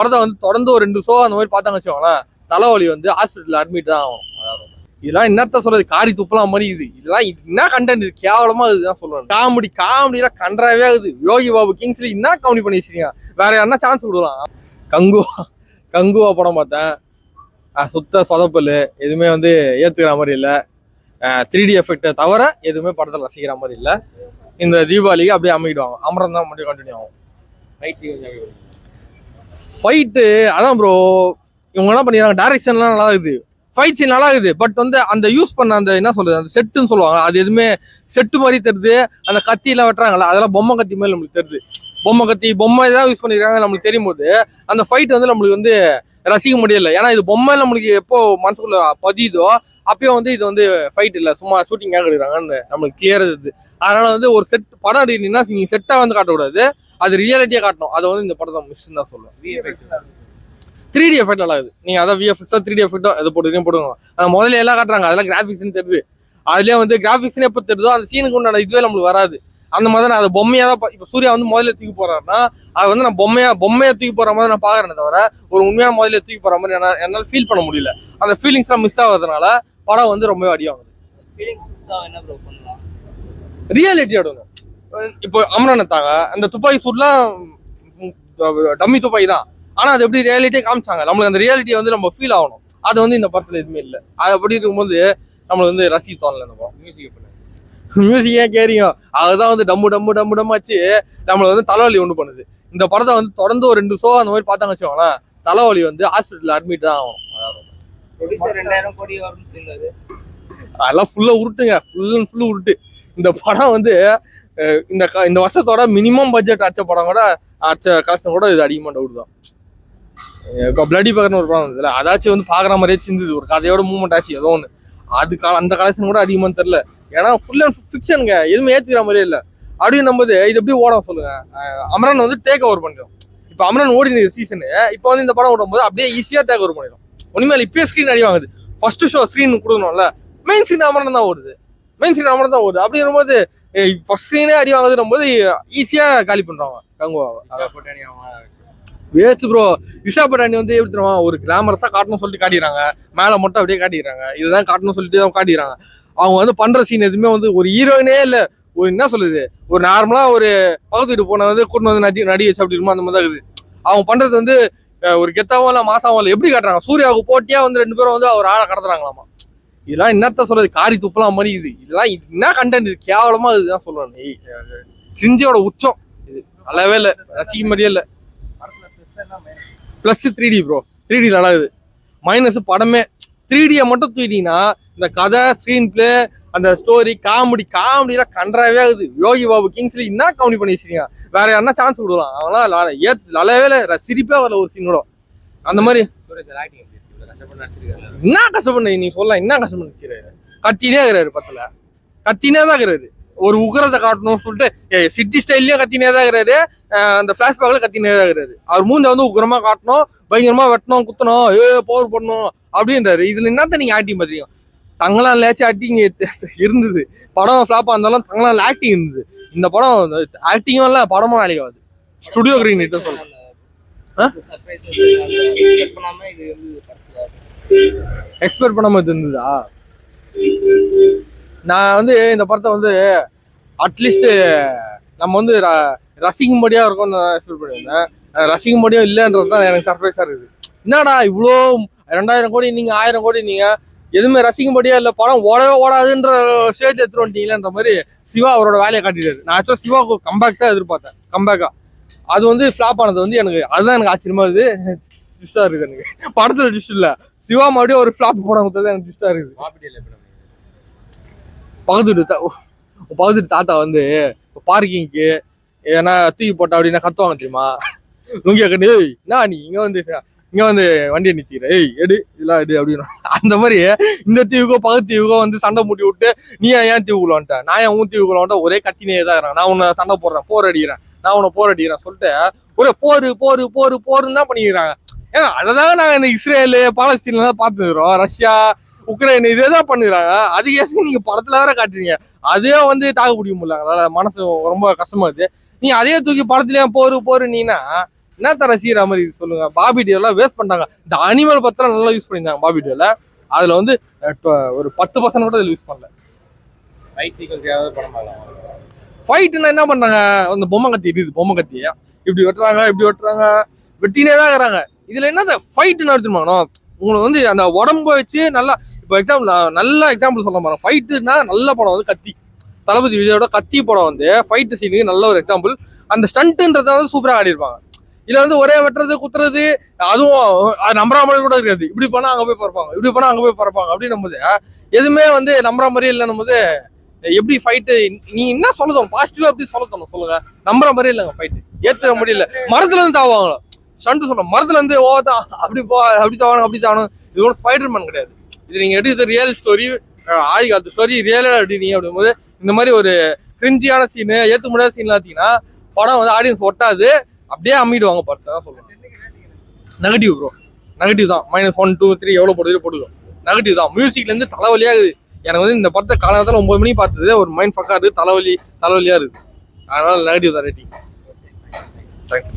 படத்தை வந்து தொடர்ந்து ஒரு 2 ஷோ அந்த மாதிரி பார்த்தாங்க வச்சுக்கோங்களேன், தலைவலி வந்து ஹாஸ்பிட்டல் அட்மிட் தான் ஆகும். இதெல்லாம் என்னத்த சொல்றது, காரி துப்பலாம் மாதிரி இது. இதெல்லாம் என்ன கண்டென்ட், இது கேவலமா இதுதான் சொல்லுவாங்க. காமெடிலாம் கன்றாவே ஆகுது. யோகி பாபு கிங்ஸ்லி என்ன காமெடி பண்ணி வச்சிருக்கீங்க, வேற யாருன்னா சான்ஸ் கொடுக்கலாம். கங்குவா படம் பார்த்தேன், சுத்த சொதப்பல், எதுவுமே வந்து ஏத்துக்கிற மாதிரி இல்லை. 3D எஃபெக்டை தவிர எதுவுமே படத்தில் ரசிக்கிற மாதிரி இல்லை. இந்த தீபாவளிக்கு அப்படியே அமைக்கிடுவாங்க. அமரம் தான் மட்டும் கண்டினியூ ஆகும். ஃபைட்டு அதான் ப்ரோ, இவங்க என்ன பண்ணிடுறாங்க, டைரக்ஷன்லாம் நல்லா இருக்குது, ஃபைட் சீன் நல்லா இருக்குது. பட் வந்து அந்த யூஸ் பண்ண அந்த என்ன சொல்றது, அந்த செட்டுன்னு சொல்லுவாங்க, அது எதுவுமே செட்டு மாதிரி தெரியுது. அந்த கத்தியெல்லாம் வெட்டுறாங்கல்ல, அதெல்லாம் பொம்மை கத்தி மாதிரி நம்மளுக்கு தெரியுது. பொம்மை ஏதாவது யூஸ் பண்ணிருக்காங்க நம்மளுக்கு தெரியும் போது அந்த ஃபைட் வந்து நம்மளுக்கு வந்து ரசிக்க முடியல. ஏன்னா இது பொம்மை நம்மளுக்கு எப்போ மனசுக்குள்ள பதியுதோ அப்பயும் வந்து இது வந்து ஃபைட் இல்லை, சும்மா ஷூட்டிங்காக எடுக்கிறாங்கன்னு நம்மளுக்கு கிளியர் இருக்குது. அதனால வந்து ஒரு செட் படம் எடுக்கிறீங்கன்னா நீங்க செட்டா வந்து காட்டக்கூடாது, அது ரியாலிட்டியா காட்டணும். அதை வந்து இந்த படத்தை மிஸ் தான் சொல்லுவேன். 3D எஃபெக்ட் நல்லா இருக்குது. நீங்க அதான் VFX 3D எஃபெக்டோ எதை போடுங்க. முதல்ல எல்லாம் காட்டுறாங்க, அதெல்லாம் கிராஃபிக்ஸ்னு தெரியுது. அதுலயே வந்து கிராஃபிக்ஸ்னு எப்போ தெரியுதோ அந்த சீனுக்கு உண்டான இதுவே நம்மளுக்கு வராது. அந்த மாதிரி நான் அதை பொம்மையா தான் இப்போ சூர்யா வந்து முதல்ல தூக்கி போறாருன்னா அது வந்து நான் பொம்மையா தூக்கி போற மாதிரி நான் பாக்குறேன் தவிர ஒரு உண்மையான முதல்ல தூக்கி போற மாதிரி என்னால ஃபீல் பண்ண முடியல. அந்த ஃபீலிங்ஸ் எல்லாம் மிஸ் ஆகுறதுனால படம் வந்து ரொம்ப அடியாகுது. ரியாலிட்டி ஆடணும். இப்போ அமரன் எடுத்தாங்க, அந்த துப்பாக்கி சூட்லாம் டம்மி துப்பாக்கி தான், ஆனா அது எப்படி ரியாலிட்டியே காமிச்சாங்க. நம்மளுக்கு அந்த ரியாலிட்டியை வந்து நம்ம ஃபீல் ஆகணும். அது வந்து இந்த படத்துல எதுவுமே இல்லை. அது அப்படி இருக்கும்போது நம்மளுக்கு வந்து ரசிக்க தோணல. இந்த படம் மியூசிக் ஏன் கேறீங்க, அதுதான் வந்து டம்மு ஆச்சு நம்மளை வந்து தலைவலி ஒன்று பண்ணுது. இந்த படத்தை வந்து தொடர்ந்து ஒரு 2 ஷோ அந்த மாதிரி பார்த்தாங்க வச்சுக்கோங்களேன், தலைவலி வந்து ஹாஸ்பிட்டல் அட்மிட் தான் ஆகும். அதெல்லாம் ஃபுல்லா உருட்டுங்க, ஃபுல் உருட்டு. இந்த படம் வந்து இந்த வருஷத்தோட மினிமம் பட்ஜெட் அடிச்ச படம் கூட கலெக்ஷன் கூட இது அதிகமாக டவுட் தான். இப்போ பிளடி பக்கர்னு ஒரு படம் வந்ததுல, அதாச்சும் வந்து பாக்குற மாதிரியே சிந்துது, ஒரு கதையோட மூவ்மெண்ட் ஆச்சு ஏதோ ஒன்று. அந்த கலெக்ஷன் கூட அதிகமாக தெரியல. ஏன்னா ஃபுல் அண்ட் ஃபிக்ஷனுங்க, எதுவுமே ஏத்துக்கிற மாதிரியே இல்லை. அப்படின்னு நம்பது இது எப்படி ஓடும் சொல்லுங்க. அமரன் வந்து டேக் ஓவர் பண்ணிடும். இப்போ அமரன் ஓடி சீசனு, இப்போ வந்து இந்த படம் ஓடும் போது அப்படியே ஈஸியா டேக் ஓவர் பண்ணிடும். உண்மையில இப்பயே ஸ்க்ரீன் அடி வாங்குது. ஃபர்ஸ்ட் ஷோ ஸ்க்ரீன் கொடுக்கணும்ல, மெயின் ஸ்க்ரீன் அமரன் தான் ஓடுது. அப்படி இருக்கும்போது ஃபர்ஸ்ட் ஸ்க்ரீனே அடி வாங்குதுன்னும் போது ஈஸியா காலி பண்றாங்க கங்குவாவை. Waste bro. திஷா பட்டானி வந்து எப்படி தருவாங்க, ஒரு கிளாமரஸா காட்டணும்னு சொல்லிட்டு காட்டிடுறாங்க, மேல மட்டும் அப்படியே காட்டிடுறாங்க, இதுதான் காட்டணும்னு சொல்லிட்டு தான் காட்டிடுறாங்க. அவங்க வந்து பண்ற சீன் எதுவுமே வந்து ஒரு ஹீரோயினே இல்ல, ஒரு என்ன சொல்லுது, ஒரு நார்மலா ஒரு பக்கத்து வீட்டு போன வந்து கூட்டு வந்து நடி வச்சு அப்படி இருக்குமா அந்த மாதிரி தான் இருக்குது. அவங்க பண்றது வந்து ஒரு கெத்தாவும் இல்ல மாசாவும் இல்ல, எப்படி காட்டுறாங்க, சூர்யாவுக்கு போட்டியா வந்து 2 பேரும் வந்து அவர் ஆளை கடத்துறாங்களாமா. இதெல்லாம் என்னத்த சொல்றது, காரி துப்பலாம் மாதிரி இது. இதெல்லாம் என்ன கண்டென்ட், இது கேவலமா இதுதான் சொல்றேன். கிரிஞ்சோட உச்சம் இது, நல்லாவே இல்லை, ரசிக்க மாதிரியே இல்லை. பிளஸ் 3D ப்ரோ, 3D நல்லா இருக்குது. மைனஸ் படமே 3Dயை மட்டும் தூக்கிட்டீங்கன்னா இந்த கதை, ஸ்க்ரீன் பிளே, அந்த ஸ்டோரி, காமெடிலாம் கன்றாவே ஆகுது. யோகி பாபு கிங்ஸ்லி என்ன காமெடி பண்ணி வச்சிருக்கீங்க, வேற யாருன்னா சான்ஸ் கொடுக்கலாம். அவங்களாம் நல்லாவே இல்லை, சிரிப்பே வரல ஒரு சீனோட. அந்த மாதிரி என்ன கஷ்டப்பண்ண நீ சொல்லலாம், என்ன கஷ்டப்பண்ணு வச்சுக்கிறாரு, கத்தினே இருக்கிறாரு, பத்துல கத்தினே தான் இருக்கிறாரு. ஒரு உக்ரத்தை காட்டணும்னு சொல்லிட்டு சிட்டி ஸ்டைல்லயும் கத்தினே தான் இருக்கிறாரு, அந்த பிளாஷ்பேக்ல கத்தினே தான் இருக்கிறாரு. அவர் மூஞ்ச வந்து உக்ரமா காட்டணும், பயங்கரமா வெட்டணும், குத்தணும், பவர் பண்ணணும் அப்படின்றாரு. இதுல என்னத்த நீங்க ஆக்டிங் பாத்தீங்க, தங்களாலேயாச்சும் ஆக்டிங் இருந்தது. படம் ஃபிளாப்பா இருந்தாலும் தங்களால ஆக்டிங் இருந்தது. இந்த படம் ஆக்டிங்கும் இல்ல, படமும் வேலைக்கு ஆகுது. ஸ்டுடியோ கிரீன் தான் சொல்றேன். எக்ஸ்பெக்ட் பண்ணாம இருந்ததா? நான் வந்து இந்த படத்தை வந்து அட்லீஸ்ட் நம்ம வந்து ரசிக்கும்படியா இருக்கும்னு நான் எக்ஸ்பெக்ட் பண்ணியிருந்தேன். ரசிக்கும்படியும் இல்லைன்றது தான் எனக்கு சர்ப்ரைஸா இருக்குது. என்னடா இவ்வளோ 2000 கோடி நீங்க 1000 கோடி நீங்க எதுவுமே ரசிக்கும்படியா இல்லை, படம் ஓடவே ஓடாதுன்ற ஸ்டேஜ் எடுத்துட்டு வந்துட்டீங்களேன்ற மாதிரி சிவா அவரோட வேலையை காட்டிட்டாரு. நான் ஆக்சுவலாக சிவாவுக்கு கம்பேக் தான் எதிர்பார்த்தேன், கம்பேக்கா. அது வந்து ஃபிளாப் ஆனது வந்து அதுதான் எனக்கு ஆச்சரியமா இருக்குது, ட்விஸ்டா இருக்குது. எனக்கு படத்துல ட்விஸ்ட் இல்லை, சிவா மறுபடியும் ஒரு ஃபிளாப் படம் கொடுத்தது எனக்கு ட்விஸ்டா இருக்குது. பகுதிட்டு தாத்தா வந்து பார்க்கிங்க்கு ஏன்னா தூக்கி போட்டா அப்படின்னா கத்துவாங்க தெரியுமா, லுங்கியா கண்டு, என்ன நீ இங்க வந்து வண்டியை நிறுத்திக்கிற, எடு இதெல்லாம் எடு அப்படின்னு. அந்த மாதிரி இந்த தீவுக்கோ பகுதி தீவுக்கோ வந்து சண்டை மூட்டி விட்டு நீ ஏன் தீவுக்குள்ளோன்ட்ட, நான் ஏன் உன் தீவுக்குள்ளோன்ட்ட ஒரே கத்தினே தான் இருக்கிறேன். நான் உன்னை சண்டை போடுறேன், போர் அடிக்கிறேன் சொல்லிட்டு ஒரே போருன்னு தான் பண்ணிக்கிறாங்க. ஏன்னா அதைதாங்க நாங்க இந்த இஸ்ரேலு பாலஸ்தீன்லாம் பார்த்துக்கிறோம், ரஷ்யா உக்ரைன் இதேதான் பண்ணுறாங்க. அதுக்கு நீங்க படத்துல வேற காட்டுறீங்க, அதே வந்து தாக்கு பிடிக்க முடியல, அதனால மனசு ரொம்ப கஷ்டமா இருக்கு. நீ அதே தூக்கி படத்துலயே போரு நீனா என்னத்த ரசிக்கிற மாதிரி சொல்லுங்க. பாபி டியோலாம் வேஸ்ட் பண்ணிட்டாங்க. இந்த அனிமல் பத்திரம் நல்லா யூஸ் பண்ணியிருந்தாங்க பாபி டியோல. அதுல வந்து ஒரு 10% கூட இதுல யூஸ் பண்ணல. ஃபைட்னா என்ன பண்ணாங்க, அந்த பொம்மை கத்தி இருக்குது, பொம்மை கத்தி இப்படி வெட்டுறாங்க வெட்டினே தான் இருக்கிறாங்க. இதுல என்ன ஃபைட் நடத்துமானோ உங்களுக்கு வந்து அந்த உடம்ப வச்சு நல்லா. இப்போ எக்ஸாம்பிள் நல்ல எக்ஸாம்பிள் சொல்ல பாருங்க. ஃபைட்டுனா நல்ல படம் வந்து கத்தி, தளபதி விஜயோட கத்தி படம் வந்து ஃபைட் சீனுக்கு நல்ல ஒரு எக்ஸாம்பிள். அந்த ஸ்டண்ட்ன்றத வந்து சூப்பராக ஆடிருப்பாங்க. இதுல வந்து ஒரே வெட்டுறது குத்துறது அதுவும் அது நம்புற மாதிரி கூட இருக்காது. இப்படி பண்ணா அங்க போய் பறப்பாங்க, இப்படி பண்ணா அங்க போய் பறப்பாங்க அப்படின்னும் போது எதுவுமே வந்து நம்புற மாதிரி இல்லைன்னும் போது எப்படி ஃபைட்டு நீ என்ன சொல்லணும் பாசிட்டிவா எப்படி சொல்லணும் சொல்லுங்க. நம்புற மாதிரி இல்லைங்க ஃபைட்டு, ஏத்துற முடியல. மரத்துல இருந்து தாவாங்க ஸ்டண்ட் சொல்ல, மரத்துல இருந்து ஓதான் அப்படி தாவணும் அப்படி தாவணும். இது ஒரு ஸ்பைடர் மேன் கிடையாது. இது நீங்க எடுத்து ரியல் ஸ்டோரி, ஆதி காலத்து ஸ்டோரி ரியலா எடுத்தீங்க அப்படிங்கும் போது இந்த மாதிரி ஒரு கிரிஞ்சியான சீனு, ஏற்க முடியாத சீன்லாம் பார்த்தீங்கன்னா படம் வந்து ஆடியன்ஸ் ஒட்டாது, அப்படியே அம்மிடுவாங்க. பார்த்து தான் சொல்லுவாங்க. நெகட்டிவ் ப்ரோ, நெகட்டிவ் தான். -1 2 3 எவ்வளோ போடுதோ நெகட்டிவ் தான். மியூசிக்ல இருந்து தலைவலியாகுது எனக்கு வந்து. இந்த படத்தை காலத்தில் 9 மணிக்கு பார்த்தது ஒரு மைண்ட் ஃபக்கா இருக்கு, தலைவலியா இருக்கு. அதனால நெகட்டிவ் தான் ரேட்டிங். தேங்க்ஸ்.